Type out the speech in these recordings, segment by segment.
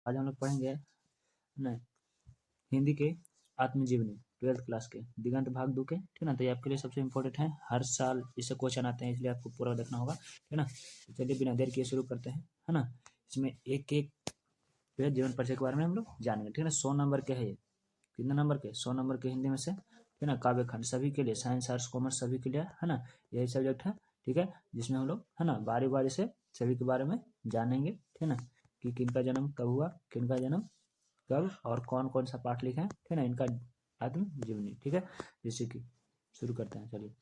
आज हम लोग पढ़ेंगे न हिंदी के आत्मजीवनी 12th क्लास के दिगंत भाग 2 के, ठीक ना। तो ये आपके लिए सबसे इम्पोर्टेंट है, हर साल इससे क्वेश्चन आते हैं, इसलिए आपको पूरा देखना होगा, ठीक ना। तो चलिए बिना देर किए शुरू करते हैं, है ना। इसमें एक एक जो है जीवन परिचय के बारे में हम लोग जानेंगे, ठीक है ना। 100 नंबर के है ये, कितने नंबर के? 100 नंबर के हिंदी में से, ठीक ना। काव्य खंड सभी के लिए, साइंस आर्ट्स कॉमर्स सभी के लिए, है ना। यही सब्जेक्ट है, ठीक है, जिसमें हम लोग, है ना, बारी बारी से सभी के बारे में जानेंगे, ठीक ना, कि किनका जन्म कब हुआ, किनका जन्म कब और कौन कौन सा पाठ लिखे हैं, ठीक है ना, इनका आत्मजीवनी, ठीक है। जैसे कि शुरू करते हैं, चलिए।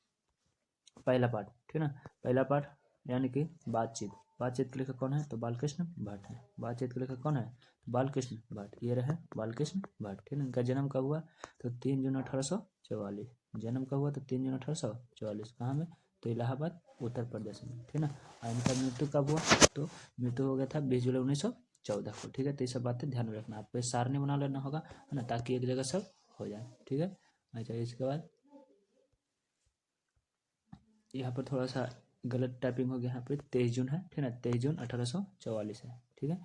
पहला पाठ, ठीक है ना। पहला पाठ यानी कि बातचीत। बातचीत के लेखक कौन है? तो बालकृष्ण भट्ट है। बातचीत के लेखक कौन है? तो बालकृष्ण भट्ट, ये रहे बालकृष्ण भट्ट, ठीक है। इनका जन्म कब हुआ? तो 3 जून 1844। जन्म कब हुआ? तो 3 जून 1844। कहाँ में? तो इलाहाबाद उत्तर प्रदेश में, ठीक है ना। और इनका मृत्यु कब हुआ? तो मृत्यु हो गया था 20 जुलाई 1914 को, ठीक है। तो ये सब बातें ध्यान में रखना, आपको सारणी बना लेना होगा, है ना, ताकि एक जगह सब हो जाए, ठीक है। अच्छा, इसके बाद यहाँ पर थोड़ा सा गलत टाइपिंग हो गया, यहाँ पे 23 जून है, ठीक है ना। 23 जून 1844 है, ठीक है,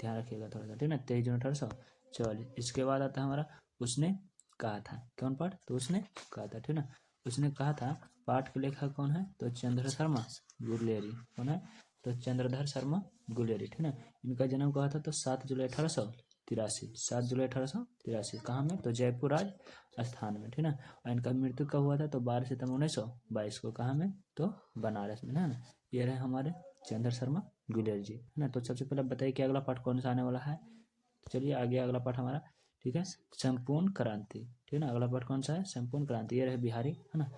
ध्यान रखिएगा थोड़ा सा, ठीक है ना। 23 जून 1844। इसके बाद आता है हमारा उसने कहा था। कौन पाठ? तो उसने कहा था, ठीक है ना। उसने कहा था पाठ के लेखक कौन है? तो चंद्र शर्मा गुलेरी। कौन है? तो चंद्रधर शर्मा गुलेरी, ठीक है ना। इनका जन्म कहा था? तो 7 जुलाई 1883। 7 जुलाई 1883। कहाँ में? तो जयपुर राजस्थान में, ठीक है ना। और इनका मृत्यु कब हुआ था? तो 12 सितंबर 1922 को। कहाँ में? तो बनारस में, है ना। ये रहे हमारे चंद्र शर्मा गुलेर जी, है ना। तो सबसे पहले बताइए कि अगला पाठ कौन सा आने वाला है। तो चलिए आगे अगला पाठ हमारा, ठीक है, संपूर्ण क्रांति, ठीक है ना। अगला पाठ कौन सा है? संपूर्ण क्रांति। ये रहे बिहारी, है ना।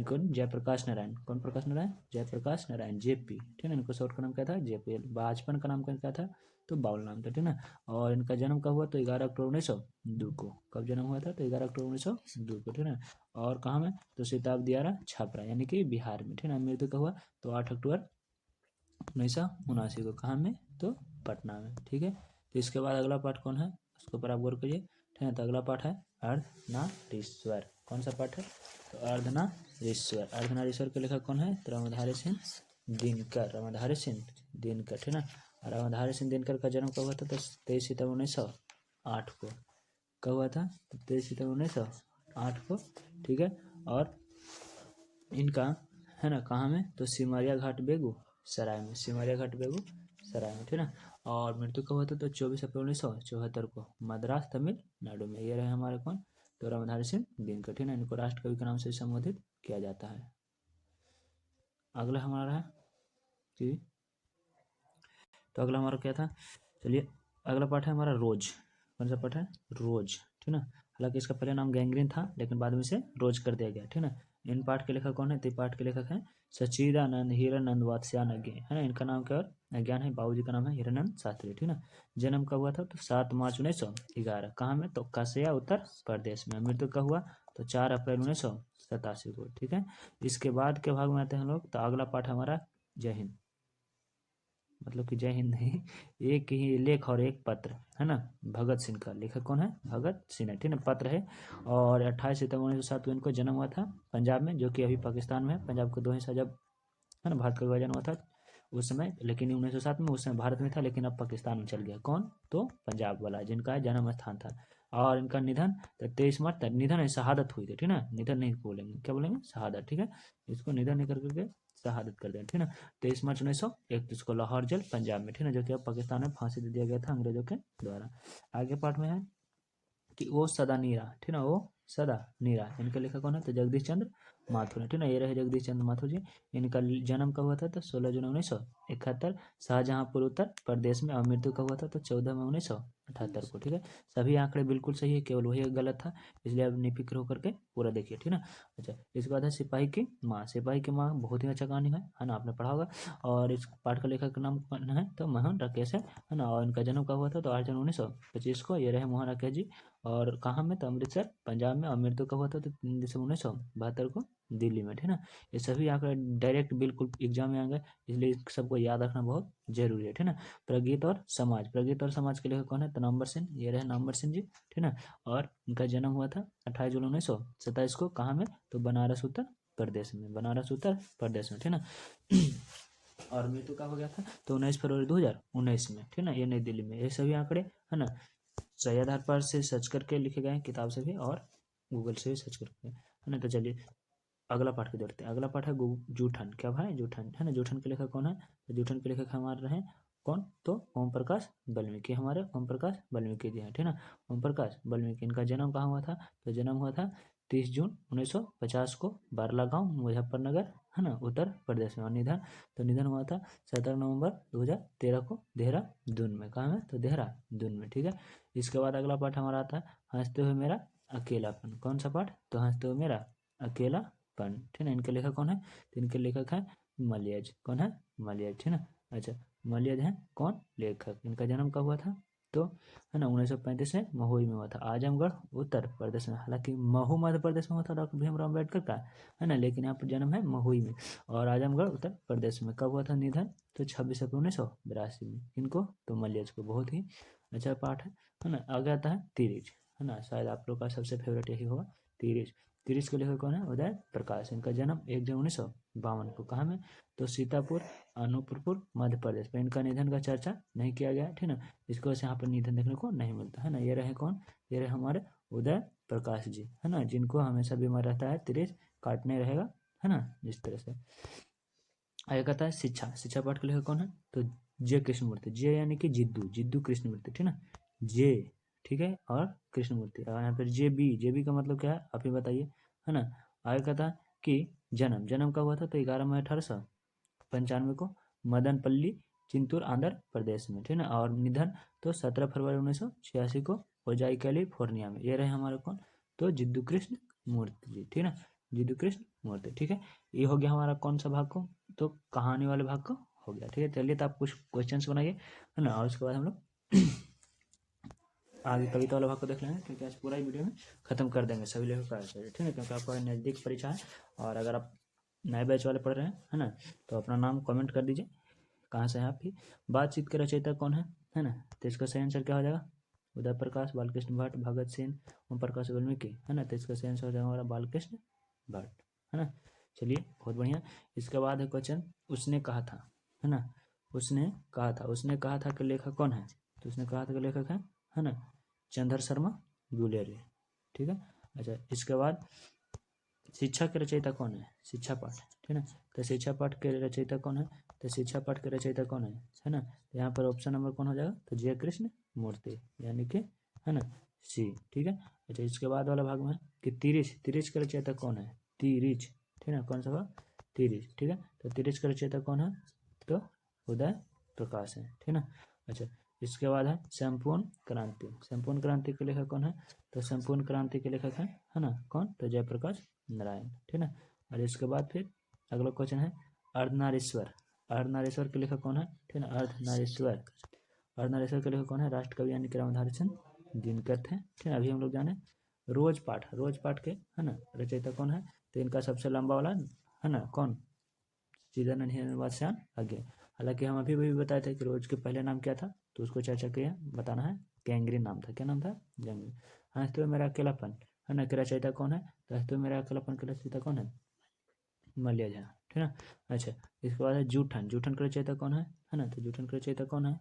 कौन? जयप्रकाश नारायण। कौन प्रकाश नारायण? जयप्रकाश नारायण, जेपी, ठीक है ना। इनको शॉर्ट का नाम क्या था? जेपी। भाजपा का नाम क्या था? तो बाउल नाम था, ठीक है ना। और इनका जन्म कब हुआ? तो 11 अक्टूबर 1902 को। कब जन्म हुआ था? तो 11 अक्टूबर 1902 को, ठीक है ना। और कहाँ में? तो सिताब दियारा छापरा, यानी कि बिहार में, ठीक है ना। मृत्यु कब हुआ? तो 8 अक्टूबर 1979 को। कहाँ में? तो पटना में, ठीक है। तो इसके बाद अगला पाठ कौन है? उसके ऊपर आप गौर करिए, ठीक है। तो अगला पाठ है अर्धनारीश्वर। कौन सा पाठ है? तो अर्धनारीश्वर। अर्धनारीश्वर के लेखक कौन है? तो रामधारी सिंह दिनकर। रामधारी सिंह दिनकर, ठीक है ना। रामधारी सिंह दिनकर का जन्म कब हुआ था? तो 23 सितंबर 1908 को। कब हुआ था? तो 23 सितंबर 1908 को, ठीक है। और इनका, है ना, कहाँ में? तो सिमरिया घाट बेगूसराय में। सिमरिया घाट बेगूसराय में, ठीक है ना। और मृत्यु कब हुआ था? तो 24 अप्रैल 1974 को मद्रास तमिलनाडु में। ये रहे हमारे कौन? तो रामधारी सिंह दिनकर, ठीक है ना। इनको राष्ट्र कवि के नाम से संबोधित किया जाता है। अगला हमारा है कि, तो अगला हमारा क्या था? चलिए अगला पाठ है हमारा रोज। कौन सा पाठ है? रोज, ठीक ना। हालांकि इसका पहले नाम गैंग्रीन था, लेकिन बाद में इसे रोज कर दिया गया, ठीक ना। इन पाठ के लेखक कौन है? तो पाठ के लेखक हैं सच्चिदानंद हिरानंद वात्स्यायन, है ना। इनका नाम क्या और अज्ञान है, बाबूजी का नाम है हिरानंद शास्त्री, ठीक ना। जन्म कब हुआ था? तो 7 मार्च 1911। कहाँ में? तो कासिया उत्तर प्रदेश में। मृत्यु कब हुआ? तो 4 अप्रैल 1987 को, ठीक है। इसके बाद के भाग में आते हैं हम लोग। तो अगला पाठ हमारा जय हिंद, मतलब कि जय हिंद नहीं, एक ही लेख और एक पत्र, है ना। भगत सिंह का। लेखक कौन है? भगत सिंह है, ठीक है। पत्र है। और 28 सितंबर 1907 को इनको जन्म हुआ था पंजाब में, जो कि अभी पाकिस्तान में है। पंजाब को 2 हिस्सा जब, है ना, भारत का विभाजन हुआ था उस समय, लेकिन 1907 में उस समय भारत में था, लेकिन अब पाकिस्तान में चल गया। कौन? तो पंजाब वाला, जिनका जन्म स्थान था। और इनका निधन 23 मार्च, निधन है, शहादत हुई थी, ठीक है ना। निधन नहीं बोलेंगे, क्या बोलेंगे? शहादत, ठीक है। इसको निधन नहीं करके शहादत कर दें, ठीक है ना। 23 मार्च 1931 को लाहौर जेल पंजाब में, ठीक है ना, जो कि अब पाकिस्तान में फांसी दे दिया गया था अंग्रेजों के द्वारा। आगे पार्ट में है कि वो सदा नीरा, ठीक है ना, वो सदा नीरा। इनके लेखक कौन है? तो जगदीश चंद्र माथुर, ठीक है ना। ये रहे जगदीश चंद्र माथुर जी। इनका जन्म कब हुआ था? तो 16 जून 1971 शाहजहांपुर उत्तर प्रदेश में। और मृत्यु कब हुआ था? तो 14 मई 1978 को, ठीक है। सभी आंकड़े बिल्कुल सही है, केवल वही गलत था, इसलिए अब निफिक्र होकर के पूरा देखिए, ठीक है ना। अच्छा, इसके बाद है सिपाही की माँ। सिपाही की माँ बहुत ही अच्छा कहानी है ना, आपने पढ़ा होगा। और इस पाठ का लेखक का नाम कौन है? तो मोहन राकेश है ना। और इनका जन्म कब हुआ था? तो 8 जनवरी 1925 को। ये रहे मोहन राकेश जी। और कहाँ में? तो अमृतसर पंजाब में। और मृत्यु कब हुआ था? तो 3 दिसंबर 1972 को दिल्ली में, ठीक है ना। ये सभी आंकड़े डायरेक्ट बिल्कुल एग्जाम में आ गए, इसलिए सबको याद रखना बहुत जरूरी है, ठीक है ना। प्रगीत और समाज। प्रगीत और समाज के लेखक कौन है? तो नंबर सिंह। ये रहे नंबर सिंह जी, ठीक है ना। और इनका जन्म हुआ था 28 जुलाई 1927 को। कहाँ में? तो बनारस उत्तर प्रदेश में। बनारस उत्तर प्रदेश में, ठीक है ना। और मृत्यु का हो गया था तो 19 फरवरी 2019 में, ठीक ना। ये नई दिल्ली में, ये सभी आंकड़े है ना सही आधार पर से सर्च करके लिखे गए हैं, किताब से भी और गूगल से भी सर्च करके, है ना। तो चलिए अगला पाठ को देखते हैं। अगला पाठ है जूठन। क्या भाई? जूठन, है ना। जूठन के लेखक कौन है? तो जूठन के लेखक हमारे रहे कौन? तो ओम प्रकाश वाल्मीकि, हमारे ओम प्रकाश वाल्मीकि जी हैं, ठीक ना। ओम प्रकाश वाल्मीकि, इनका जन्म कहाँ हुआ था? तो जन्म हुआ था 30 जून 1950 को बारलागांव मुजफ्फरनगर, है ना, उत्तर प्रदेश में। और निधन हुआ था 17 नवंबर 2013 को देहरादून में। कहाँ में? तो देहरादून में, ठीक है। इसके बाद अगला पाठ हमारा आता है हंसते हुए मेरा अकेलापन। कौन सा पाठ? तो हंसते हुए मेरा अकेलापन, ठीक है। इनके लेखक कौन है? तो इनके लेखक है मलयज। कौन है? मलयज, ठीक ना। अच्छा, मलयज है कौन? लेखक। इनका जन्म कब हुआ था? तो है ना 1935 में महुई में हुआ था, आजमगढ़ उत्तर प्रदेश में। हालांकि महू मध्य प्रदेश में हुआ था डॉक्टर भीमराव अम्बेडकर का, है ना, लेकिन यहाँ पर जन्म है महुई में। और आजमगढ़ उत्तर प्रदेश में। कब हुआ था निधन? तो 26 अप्रैल 1982 में। इनको तो मलयज को बहुत ही अच्छा पाठ है ना। आगे आता है तिरिच, है ना। शायद आप लोग का सबसे फेवरेट यही होगा, तिरिच। तिरिच के लेखक कौन है? उदय प्रकाश। इनका जन्म 1 जून 1952 को। कहाँ में? तो सीतापुर अनूपपुर मध्य प्रदेश में। इनका निधन का चर्चा नहीं किया गया, ठीक ना। इसको वैसे यहाँ पर निधन देखने को नहीं मिलता, है ना। ये रहे कौन? ये रहे हमारे उदय प्रकाश जी, है ना, जिनको हमेशा बीमार रहता है, तिरिच काटने रहेगा, है ना, जिस तरह से। आगे कहता है शिक्षा। शिक्षा पाठ के लेखक कौन है? तो जे कृष्णमूर्ति। जे यानी कि जिद्दू कृष्णमूर्ति, ठीक ना। जे, ठीक है, और कृष्णमूर्ति। और यहाँ पर जे बी का मतलब क्या है आप ही बताइए, है ना। आगे कहता है कि जन्म कब हुआ था? तो 11 मई 1895 को मदनपल्ली चिंतूर आंध्र प्रदेश में, ठीक ना। और निधन तो 17 फरवरी 1986 को ओजाई कैलिफोर्निया में। ये रहे हमारे कौन? तो जिद्दू कृष्ण मूर्ति जी, ठीक ना, जिद्दू कृष्ण मूर्ति, ठीक है। ये हो गया हमारा कौन सा भाग को? तो कहानी वाले भाग को हो गया, ठीक है। चलिए तो आप कुछ क्वेश्चंस बनाइए, है ना, और उसके बाद हम लोग आगे कविता वाला भाग को देख लेंगे, क्योंकि आज पूरा ही वीडियो में खत्म कर देंगे सभी लेखक का, ठीक है। क्योंकि आपका नज़दीक परीक्षा है, और अगर आप नए बैच वाले पढ़ रहे हैं, है ना, तो अपना नाम कमेंट कर दीजिए कहाँ से है आप भी। बातचीत के रचयिता कौन है ना। तो इसका सही आंसर क्या हो जाएगा? उदय प्रकाश, बालकृष्ण भट्ट, भगत सिंह, ओम प्रकाश वाल्मीकि, है ना। तो इसका सही आंसर हो जाएगा हमारा बालकृष्ण भट्ट, है ना। चलिए बहुत बढ़िया। इसके बाद है क्वेश्चन उसने कहा था, है ना। उसने कहा था, उसने कहा था कि लेखक कौन है? तो उसने कहा था कि लेखक है ना, चंद्र शर्मा गुलेरिया, ठीक है। अच्छा, इसके बाद शिक्षा के रचयिता कौन है? शिक्षा पाठ, ठीक है। तो शिक्षा पाठ के रचयिता कौन है? तो शिक्षा पाठ के रचयिता कौन है ना। तो यहाँ पर ऑप्शन नंबर कौन हो जाएगा? तो जय कृष्ण मूर्ति, यानी कि, है ना, सी, ठीक है। अच्छा, इसके बाद वाला भाग में है कि तिरिच के रचयिता कौन है? तिरिच, ठीक है, कौन सा भाग? तिरिच, ठीक है। तो तिरिच का रचयिता कौन है? तो उदय प्रकाश है, ठीक है। अच्छा, इसके बाद है संपूर्ण क्रांति। संपूर्ण क्रांति के लेखक कौन है? तो संपूर्ण क्रांति के लेखक है ना, कौन? तो जयप्रकाश नारायण, ठीक है। और इसके बाद फिर अगला क्वेश्चन है अर्धनारीश्वर। अर्धनारीश्वर के लेखक कौन है? ठीक है, अर्धनारीश्वर। अर्धनारीश्वर के लेखक कौन है? राष्ट्रकवि यानी कि रामधारी सिंह दिनकर थे, ठीक है। अभी हम लोग जाने रोज पाठ के, है ना, रचयिता कौन है? तो इनका सबसे लंबा वाला, है ना, कौन? चिदानंद वात्स्यायन आगे। हालांकि हम अभी भी बताए थे कि रोज के पहले नाम क्या था, तो उसको चर्चा किया, बताना है। गैंग्रीन नाम था। क्या नाम था? गैंग्रीन। हंसते हुए मेरा अकेलापन, है ना, के रचयिता कौन है? तो हंसते हुए मेरा अकेलापन के रचयिता कौन है? मलय झा, ठीक है। अच्छा, इसके बाद है जूठन। जूठन का रचयिता कौन है ना। तो जूठन का रचयिता कौन है?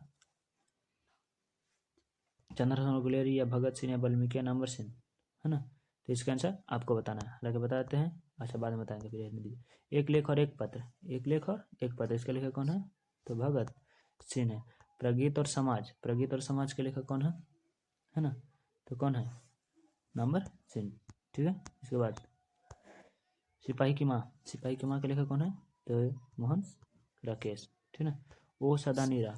चंद्रशेखर गुलेरी या भगत सिंह या वाल्मीकि या नामवर सिंह, है ना। तो इसका आंसर आपको बताना है, हालांकि बताते हैं, अच्छा बाद में बताएंगे, फिर रहने दीजिए। एक लेख और एक पत्र। एक लेख और एक पत्र, इसका लेखक कौन है? तो भगत सिंह है। प्रगीत और समाज। प्रगीत और समाज के लेखक कौन है ना। तो कौन है? नामवर सिंह, ठीक है। इसके बाद सिपाही की माँ। सिपाही की माँ के लेखक कौन है? तो मोहन राकेश, ठीक है। ओ सदा नीरा।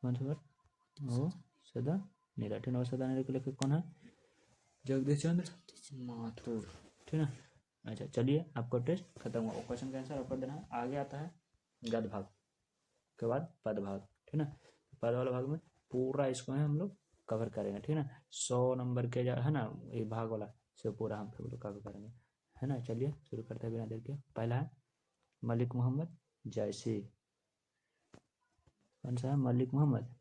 कौन सा वर्ड? ओ सदा नीरा, ठीक है। ओ सदा नीरा के लेखक कौन है? जगदीश चंद्र माथुर, ठीक है। अच्छा, चलिए आपका टेस्ट खत्म हुआ। क्वेश्चन का आंसर आपको देना है। आगे आता है गद्य भाग के बाद पद भाग, ठीक है। पद वाले भाग में पूरा इसको है हम लोग कवर करेंगे, ठीक है ना। 100 नंबर के है ना, ये भाग वाला से पूरा हम लोग कवर करेंगे, है ना। चलिए शुरू करते हैं बिना देर के। पहला है मलिक मोहम्मद जैसी। कौन सा है? मलिक मोहम्मद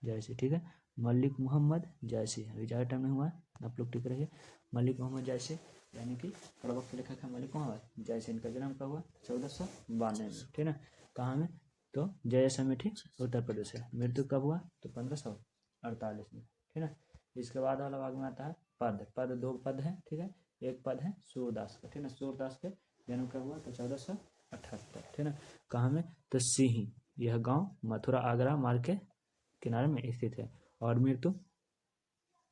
जैसी, ठीक है। मलिक मोहम्मद जैसी, अभी ज़्यादा टाइम नहीं हुआ, आप लोग ठीक रहिए। मलिक मोहम्मद जैसी यानी कि प्रवक्त लेखक है मलिक मोहम्मद जैसी। इनका जन्म कब हुआ? 1492 में, ठीक है। कहाँ में? तो जय अमेठी उत्तर प्रदेश है। मृत्यु कब हुआ? तो 1548 में, ठीक है। इसके बाद वाला भाग में आता है पद। पद दो पद है, ठीक है। एक पद है सूरदास का, ठीक है। सूरदास के जन्म कब हुआ? तो 1478, ठीक है। कहाँ में? तो सिही, यह गांव मथुरा आगरा मार्ग के किनारे में स्थित है। और मृत्यु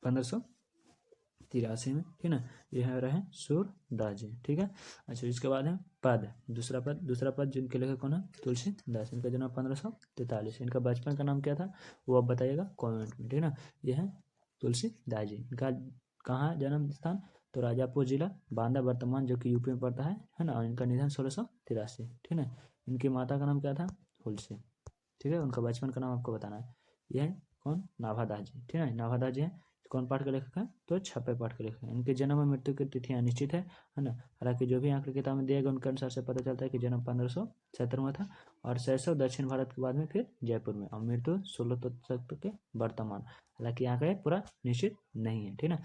1583 में, ठीक है। यह रहे सूरदास जी, ठीक है। अच्छा, इसके बाद है पद, दूसरा पद जिनके लेखक कौन है? तुलसीदास। इनका जन्म 1543। इनका बचपन का नाम क्या था वो अब बताइएगा कॉमेंट में, ठीक है ना। यह है तुलसीदास जी। इनका कहाँ जन्म स्थान? तो राजापुर जिला बांदा वर्तमान, जो कि यूपी में पड़ता है ना। और इनका निधन 1683, ठीक है। इनकी माता का नाम क्या था? तुलसी, ठीक है। उनका बचपन का नाम आपको बताना है। यह है कौन? नाभादास जी, ठीक है। नाभादास जी है कौन पाठ के लेखक हैं? तो छप्पे पाठ के लेखक हैं। इनके जन्म और मृत्यु की तिथि अनिश्चित है ना। हालांकि जो भी आंकड़े किताब में दिया गया उनके अनुसार से पता चलता है कि जन्म 1570 में था और शैशव दक्षिण भारत के बाद में फिर जयपुर में, और मृत्यु 16 शतक के वर्तमान। हालांकि आंकड़े पूरा निश्चित नहीं है, ठीक है।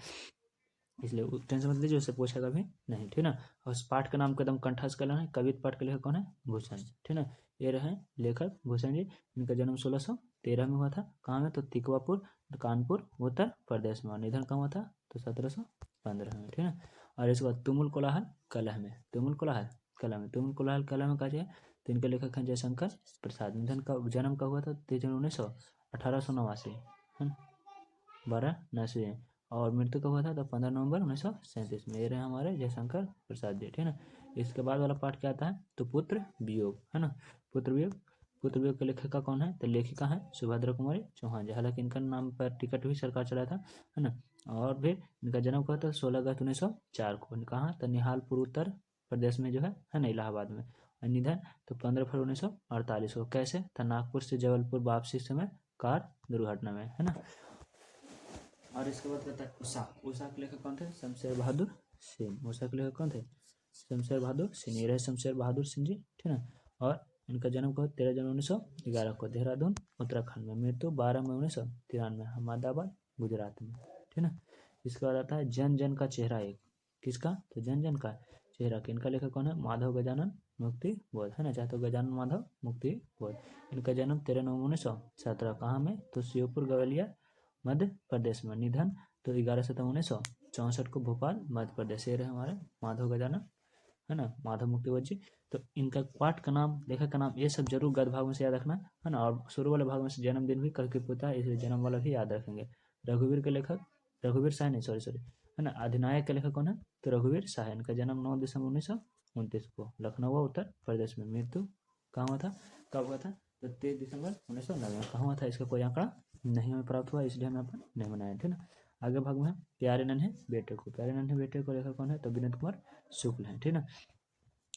इसलिए टेंशन मत लीजिए, उससे पूछेगा भी नहीं, ठीक ना। और उस पाठ का नाम कदम कंठस्थ करना है। कवित पाठ के लेखक कौन है? भूषण, ठीक ना। ये रहे लेखक भूषण जी। इनका जन्म 1613 में हुआ था। कहाँ में? तो तिकवापुर कानपुर उत्तर प्रदेश में। और निधन कहाँ हुआ था? तो 1715 में, ठीक है। और इसके बाद तुमुल कोलाहल कलह में, तुमुल कोलाहल कलह में कहा जाए तो इनके लेखक हैं जयशंकर प्रसाद। निधन का जन्म का हुआ था 23 जनवरी 1889, है ना, वाराणसी। और मृत्यु कब हुआ था? तो 15 नवंबर 1937 में। ये रहे हमारे जयशंकर प्रसाद जी, ठीक है ना। इसके बाद वाला पाठ क्या आता है? तो पुत्र वियोग, है ना। पुत्र वियोग के लेखिका कौन है? तो लेखिका है सुभद्रा कुमारी चौहान जी। हालांकि इनका नाम पर टिकट भी सरकार चला था, है ना। और फिर इनका जन्म कब था? 16 अगस्त 1904 को। कहाँ? तो निहालपुर उत्तर प्रदेश में जो है ना, इलाहाबाद में। और निधन तो 15 फरवरी 1948 को। कैसे? तो नागपुर से जबलपुर वापसी समय कार दुर्घटना में, है ना। और इसके बाद कहता है उषा के लेखक कौन थे? शमशेर बहादुर सिंह। उषा के लेखक कौन थे? शमशेर बहादुर सिंह। ये रहे शमशेर बहादुर सिंह जी, ठीक है। और इनका जन्म कब? 13 जनवरी 1911 को, देहरादून उत्तराखंड में। मृत्यु 12 मई 1993 अहमदाबाद गुजरात में, ठीक है। इसके बाद आता है जन जन का चेहरा एक। किसका? तो जन जन का चेहरा के। इनका लेखक कौन है? माधव गजानन मुक्ति बोध, है ना। चाहे तो गजानन माधव मुक्ति बोध। इनका जन्म 13 नवंबर 1917। कहाँ में? तो शिवपुर गवलिया मध्य प्रदेश में। निधन तो 11 सितंबर 1964 को भोपाल मध्य प्रदेश। ये रहे हमारे माधव गजानन, है ना, माधव मुक्तिवत जी। तो इनका पाठ का नाम, लेखक का नाम, ये सब जरूर गद्य भाग में से याद रखना, है ना। और शुरू वाले भाग में से जन्मदिन भी कल के पुता है, इसलिए जन्म वाला भी याद रखेंगे। रघुवीर के लेखक, रघुवीर शाह नहीं, सॉरी, है ना। अधिनायक के लेखक कौन है? तो रघुवीर शाह। इनका जन्म 9 दिसंबर 1929 को लखनऊ उत्तर प्रदेश में। मृत्यु कहाँ हुआ था? कब हुआ था? तो 23 दिसंबर 1990। कहाँ हुआ था? इसका कोई आंकड़ा नहीं हमें प्राप्त हुआ, इसलिए हमें अपन नहीं बनाया, ठीक ना। आगे भाग में है प्यारे नन्हे बेटे को। प्यारे नन्हे बेटे को लेखक कौन है? तो विनोद कुमार शुक्ल है, ठीक ना।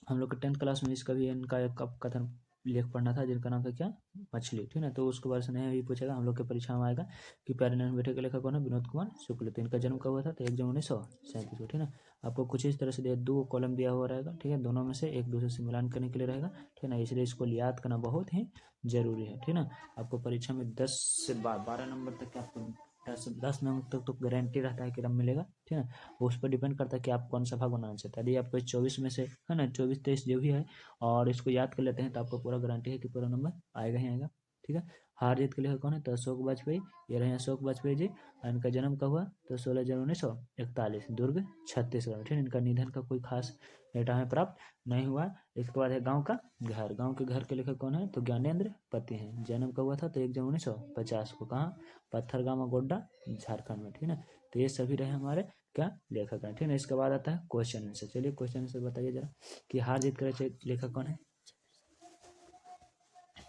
हम लोग के 10th क्लास में इसका भी इनका एक कथन लेख पढ़ना था, जिनका नाम था क्या? मछली, ठीक है। तो उसके बारे से नहीं भी पूछेगा, हम लोग के परीक्षा में आएगा कि प्यारे नन्हे बेटे के लेखक कौन है? विनोद कुमार शुक्ल। तो इनका जन्म कब हुआ था? तो 1 जनवरी 1937 को, ठीक है। आपको कुछ इस तरह से दिया, 2 कॉलम दिया हुआ रहेगा, ठीक है। दोनों में से एक दूसरे से मिलान करने के लिए रहेगा, ठीक है ना। इसलिए इसको याद करना बहुत ही जरूरी है, ठीक है ना। आपको परीक्षा में 10 से 12 नंबर तक आपको 10 नंबर तक तो गारंटी रहता है कि रम मिलेगा, ठीक है। उस पर डिपेंड करता है कि आप कौन सा भाग बनाना चाहते हैं। यदि आपको 24 में से, है ना, 24-23 जो भी है और इसको याद कर लेते हैं तो आपको पूरा गारंटी है कि पूरा नंबर आएगा ही आएगा, ठीक है। हार जीत के लिए कौन है? तो अशोक वाजपेयी। ये रहे अशोक वाजपेयी जी। और इनका जन्म कब हुआ? तो 16 जनवरी 1941 दुर्ग छत्तीसगढ़, ठीक है। इनका निधन का कोई खास डेटा हमें प्राप्त नहीं हुआ। इसके बाद है गांव का घर। गांव के घर के लेखक कौन है? तो ज्ञानेंद्र पति हैं। जन्म कब हुआ था? तो 1 जनवरी 1950 को। कहाँ? पत्थरगामा गोड्डा झारखंड में, ठीक है। तो ये सभी रहे हमारे क्या? लेखक हैं, ठीक है। इसके बाद आता है क्वेश्चन आंसर। चलिए क्वेश्चन आंसर बताइए जरा कि हार जीत कर लेखक कौन है?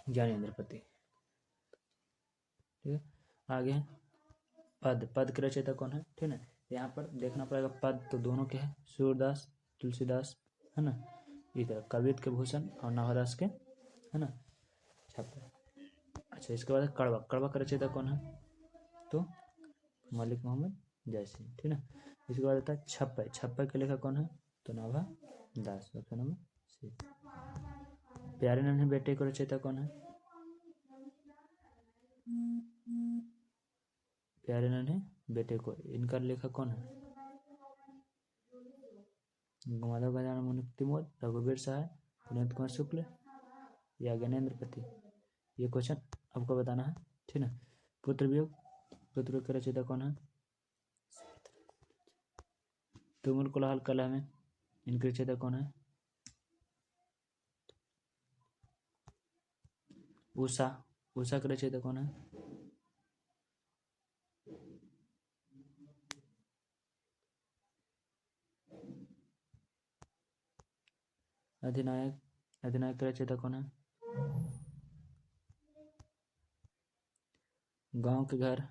ज्ञानेंद्र पति, ठीक है। आगे पद के रचयिता कौन है? ठीक है। यहाँ पर देखना पड़ेगा, पद तो दोनों के हैं, सूरदास तुलसीदास, है ना। इधर कवित के भूषण और नाभादास के, है ना, छात्र। अच्छा, इसके बाद कड़वा। कड़वा का रचयिता कौन है? तो मलिक मोहम्मद जयसिंह, ठीक है। इसके बाद आता है छप्पय। छप्पय के लेखक कौन है? तो नाभादास, ऑप्शन नंबर सी। प्यारे नन्हे बेटे को रचयिता कौन है? प्यारे नन्हे बेटे को, इनका लेखक कौन है? माधव गजानन मुक्तिमोद, रघुवीर सहाय, विनोद कुमार शुक्ल या ज्ञानेंद्र पति। ये क्वेश्चन आपको बताना है, ठीक है। पुत्र वियोग का रचयिता कौन है? तुमुल कोलाहल कला में इनके रचयिता कौन है? उषा का रचयिता कौन है? अधिनायक का रचयिता कौन है? गांव के घर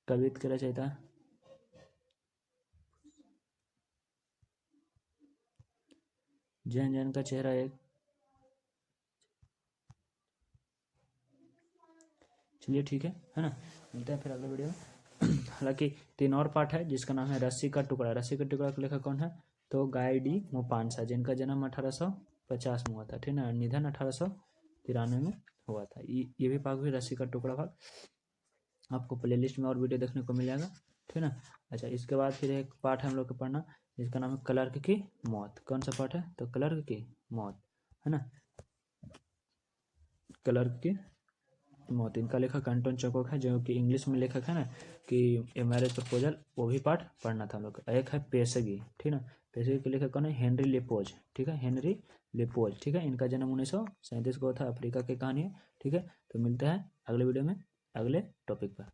कवित के रचयिता जैन का चेहरा एक। चलिए ठीक है ना, मिलते हैं फिर अगले वीडियो में। हालांकि 3 और पार्ट है जिसका नाम है रस्सी का टुकड़ा। रस्सी का टुकड़ा का लेखक कौन है? तो गाय डी मोपानसा, जिनका जन्म 1850 में हुआ था, ठीक है। निधन 1893 में हुआ था। ये भी पार्ट हुई रस्सी का टुकड़ा भाग। आपको प्लेलिस्ट में और वीडियो देखने को मिल जाएगा, ठीक है ना। अच्छा, इसके बाद फिर एक पार्ट है हम लोग का पढ़ना जिसका नाम है क्लर्क की मौत। कौन सा पार्ट है? तो क्लर्क की मौत, है ना। क्लर्क की मौत, इनका लेखक एंटोन चेखव है, जो कि इंग्लिश में लेखक है ना कि ए मैरिज प्रपोजल, वो भी पार्ट पढ़ना था हम लोग का। एक है पेशगी, ठीक है ना। पेशगी के लेखक कौन है? हेनरी लेपोज, ठीक है, हेनरी लेपोज, ठीक है। इनका जन्म 1937 को था, अफ्रीका की कहानी है, ठीक है। तो मिलते हैं अगले वीडियो में अगले टॉपिक पर।